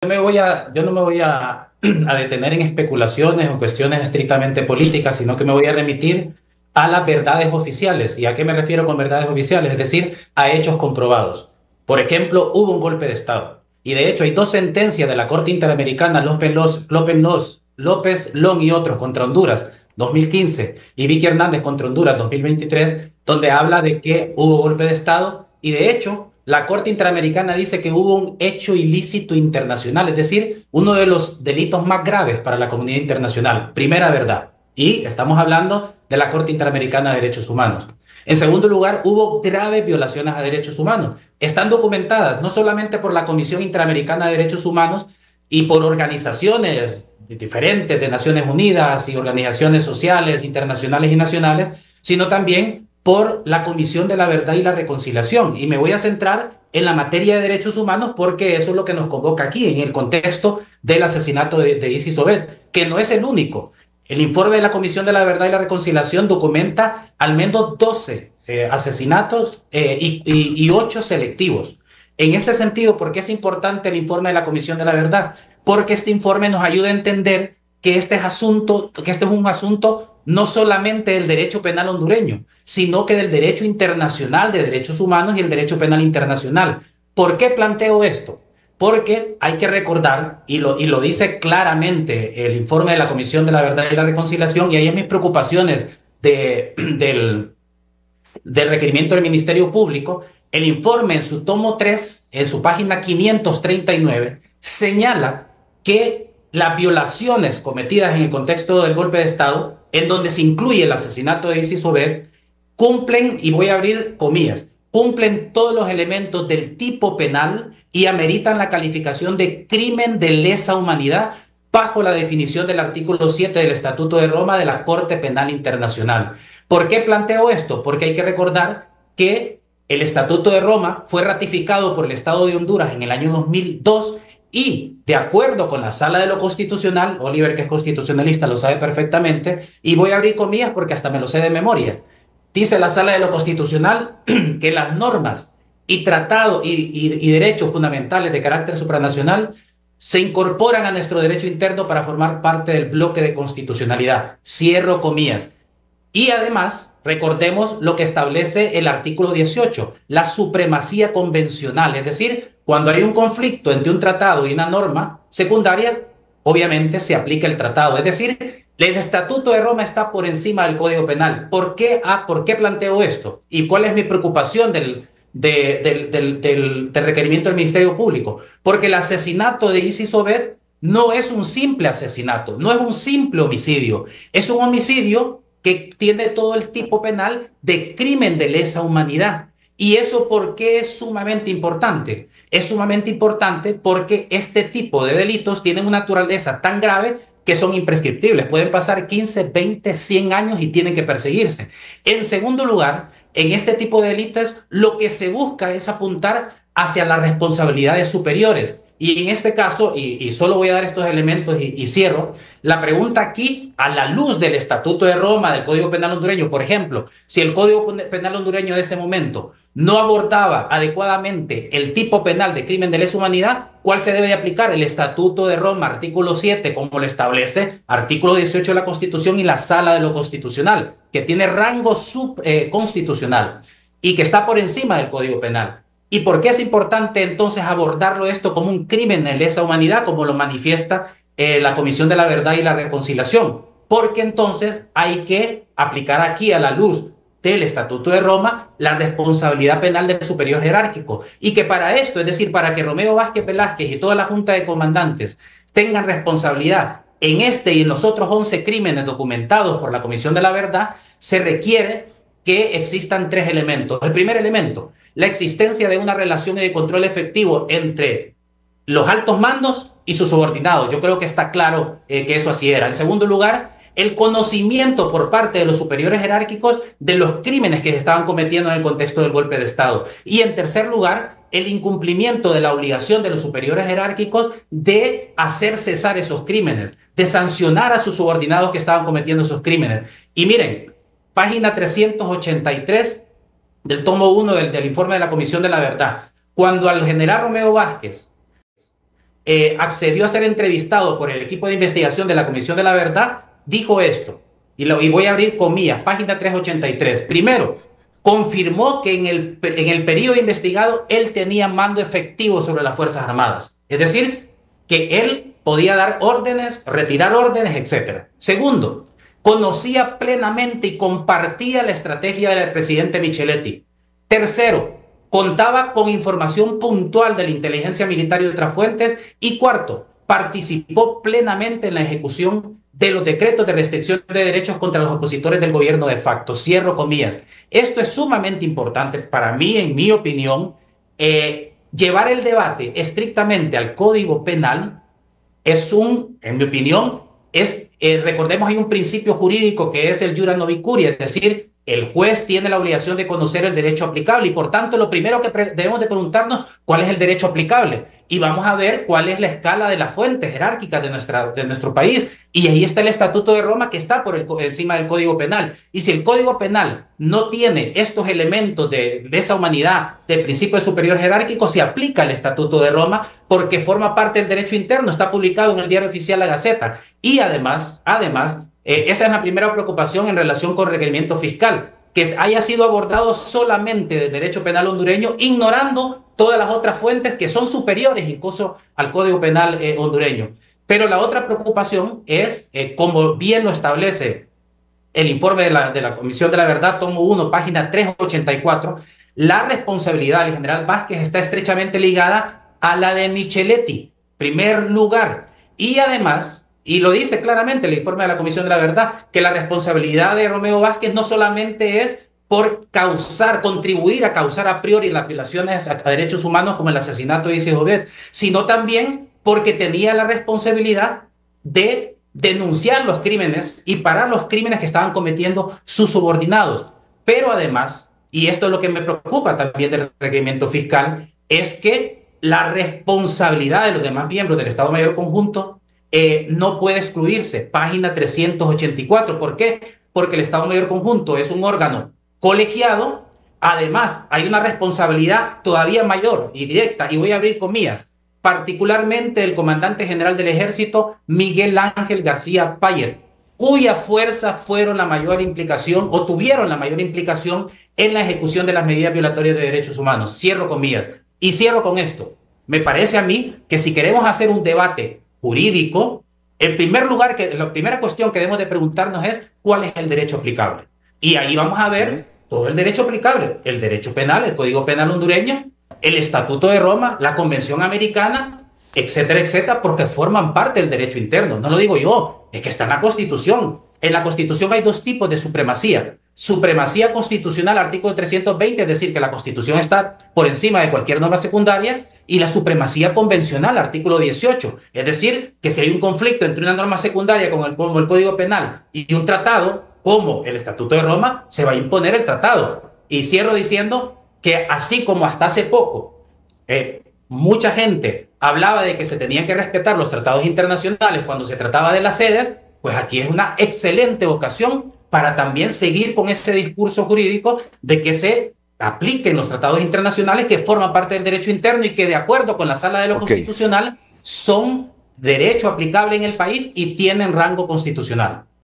Yo no me voy a detener en especulaciones o cuestiones estrictamente políticas, sino que me voy a remitir a las verdades oficiales. ¿Y a qué me refiero con verdades oficiales? Es decir, a hechos comprobados. Por ejemplo, hubo un golpe de Estado. Y de hecho hay dos sentencias de la Corte Interamericana, López Long y otros contra Honduras, 2015, y Vicky Hernández contra Honduras, 2023, donde habla de que hubo golpe de Estado. Y de hecho, la Corte Interamericana dice que hubo un hecho ilícito internacional, es decir, uno de los delitos más graves para la comunidad internacional. Primera verdad. Y estamos hablando de la Corte Interamericana de Derechos Humanos. En segundo lugar, hubo graves violaciones a derechos humanos. Están documentadas no solamente por la Comisión Interamericana de Derechos Humanos y por organizaciones diferentes de Naciones Unidas y organizaciones sociales internacionales y nacionales, sino también por la Comisión de la Verdad y la Reconciliación. Y me voy a centrar en la materia de derechos humanos porque eso es lo que nos convoca aquí, en el contexto del asesinato de Isis Obed, que no es el único. El informe de la Comisión de la Verdad y la Reconciliación documenta al menos 12 asesinatos y 8 selectivos. En este sentido, ¿por qué es importante el informe de la Comisión de la Verdad? Porque este informe nos ayuda a entender que que este es un asunto no solamente del derecho penal hondureño, sino que del derecho internacional de derechos humanos y el derecho penal internacional. ¿Por qué planteo esto? Porque hay que recordar, y lo dice claramente el informe de la Comisión de la Verdad y la Reconciliación, y ahí es mis preocupaciones del requerimiento del Ministerio Público. El informe en su tomo 3, en su página 539, señala que las violaciones cometidas en el contexto del golpe de Estado, en donde se incluye el asesinato de Isis Obed, cumplen, y voy a abrir comillas, cumplen todos los elementos del tipo penal y ameritan la calificación de crimen de lesa humanidad bajo la definición del artículo 7 del Estatuto de Roma de la Corte Penal Internacional. ¿Por qué planteo esto? Porque hay que recordar que el Estatuto de Roma fue ratificado por el Estado de Honduras en el año 2002 y, de acuerdo con la Sala de lo Constitucional, Oliver, que es constitucionalista, lo sabe perfectamente, y voy a abrir comillas porque hasta me lo sé de memoria. Dice la Sala de lo Constitucional que las normas y tratados y derechos fundamentales de carácter supranacional se incorporan a nuestro derecho interno para formar parte del bloque de constitucionalidad. Cierro comillas. Y además, recordemos lo que establece el artículo 18, la supremacía convencional, es decir, cuando hay un conflicto entre un tratado y una norma secundaria, obviamente se aplica el tratado, es decir, el Estatuto de Roma está por encima del Código Penal. ¿Por qué planteo esto? ¿Y cuál es mi preocupación del requerimiento del Ministerio Público? Porque el asesinato de Isis Obed no es un simple asesinato, no es un simple homicidio, es un homicidio que tiene todo el tipo penal de crimen de lesa humanidad. ¿Y eso por qué es sumamente importante? Es sumamente importante porque este tipo de delitos tienen una naturaleza tan grave que son imprescriptibles. Pueden pasar 15, 20, 100 años y tienen que perseguirse. En segundo lugar, en este tipo de delitos lo que se busca es apuntar hacia las responsabilidades superiores. Y en este caso, y solo voy a dar estos elementos y cierro, la pregunta aquí, a la luz del Estatuto de Roma, del Código Penal hondureño, por ejemplo, si el Código Penal hondureño de ese momento no abordaba adecuadamente el tipo penal de crimen de lesa humanidad, ¿cuál se debe de aplicar? El Estatuto de Roma, artículo 7, como lo establece artículo 18 de la Constitución y la Sala de lo Constitucional, que tiene rango subconstitucional y que está por encima del Código Penal. ¿Y por qué es importante entonces abordarlo esto como un crimen de lesa humanidad, como lo manifiesta la Comisión de la Verdad y la Reconciliación? Porque entonces hay que aplicar aquí a la luz del Estatuto de Roma la responsabilidad penal del superior jerárquico. Y que para esto, es decir, para que Romeo Vázquez Velázquez y toda la Junta de Comandantes tengan responsabilidad en este y en los otros 11 crímenes documentados por la Comisión de la Verdad, se requiere que existan tres elementos. El primer elemento, la existencia de una relación de control efectivo entre los altos mandos y sus subordinados. Yo creo que está claro que eso así era. En segundo lugar, el conocimiento por parte de los superiores jerárquicos de los crímenes que se estaban cometiendo en el contexto del golpe de Estado. Y en tercer lugar, el incumplimiento de la obligación de los superiores jerárquicos de hacer cesar esos crímenes, de sancionar a sus subordinados que estaban cometiendo esos crímenes. Y miren, página 383 del tomo 1 del informe de la Comisión de la Verdad. Cuando al general Romeo Vázquez accedió a ser entrevistado por el equipo de investigación de la Comisión de la Verdad, dijo esto, y voy a abrir comillas, página 383. Primero, confirmó que en el periodo investigado él tenía mando efectivo sobre las Fuerzas Armadas. Es decir, que él podía dar órdenes, retirar órdenes, etc. Segundo, conocía plenamente y compartía la estrategia del presidente Micheletti. Tercero, contaba con información puntual de la inteligencia militar y de otras fuentes. Y cuarto, participó plenamente en la ejecución de los decretos de restricción de derechos contra los opositores del gobierno de facto. Cierro comillas. Esto es sumamente importante para mí, en mi opinión. Llevar el debate estrictamente al Código Penal en mi opinión, recordemos, hay un principio jurídico que es el jura novicuria, es decir, el juez tiene la obligación de conocer el derecho aplicable y por tanto lo primero que debemos de preguntarnos cuál es el derecho aplicable y vamos a ver cuál es la escala de las fuentes jerárquicas de nuestro país y ahí está el Estatuto de Roma que está encima del Código Penal y si el Código Penal no tiene estos elementos de esa humanidad, del principio de superior jerárquico, se aplica el Estatuto de Roma porque forma parte del derecho interno, está publicado en el Diario Oficial La Gaceta y además, esa es la primera preocupación en relación con requerimiento fiscal, que haya sido abordado solamente del derecho penal hondureño, ignorando todas las otras fuentes que son superiores incluso al Código Penal hondureño. Pero la otra preocupación es, como bien lo establece el informe de la Comisión de la Verdad, tomo 1, página 384, la responsabilidad del general Vázquez está estrechamente ligada a la de Micheletti, primer lugar, y además... Y lo dice claramente el informe de la Comisión de la Verdad, que la responsabilidad de Romeo Vázquez no solamente es por contribuir a causar a priori las violaciones a derechos humanos como el asesinato de Isis Jovet, sino también porque tenía la responsabilidad de denunciar los crímenes y parar los crímenes que estaban cometiendo sus subordinados. Pero además, y esto es lo que me preocupa también del requerimiento fiscal, es que la responsabilidad de los demás miembros del Estado Mayor Conjunto no puede excluirse. Página 384. ¿Por qué? Porque el Estado Mayor Conjunto es un órgano colegiado. Además, hay una responsabilidad todavía mayor y directa, y voy a abrir comillas, particularmente el comandante general del Ejército, Miguel Ángel García Payet, cuyas fuerzas fueron la mayor implicación o tuvieron la mayor implicación en la ejecución de las medidas violatorias de derechos humanos. Cierro comillas. Y cierro con esto. Me parece a mí que si queremos hacer un debate jurídico, la primera cuestión que debemos de preguntarnos es cuál es el derecho aplicable. Y ahí vamos a ver todo el derecho aplicable, el derecho penal, el Código Penal hondureño, el Estatuto de Roma, la Convención Americana, etcétera, etcétera, porque forman parte del derecho interno. No lo digo yo, es que está en la Constitución. En la Constitución hay dos tipos de supremacía. Supremacía constitucional, artículo 320, es decir, que la Constitución está por encima de cualquier norma secundaria, y la supremacía convencional, artículo 18, es decir, que si hay un conflicto entre una norma secundaria como el Código Penal y un tratado como el Estatuto de Roma, se va a imponer el tratado. Y cierro diciendo que así como hasta hace poco mucha gente hablaba de que se tenían que respetar los tratados internacionales cuando se trataba de las sedes, pues aquí es una excelente ocasión para también seguir con ese discurso jurídico de que se apliquen los tratados internacionales que forman parte del derecho interno y que de acuerdo con la Sala de lo Constitucional son derecho aplicable en el país y tienen rango constitucional.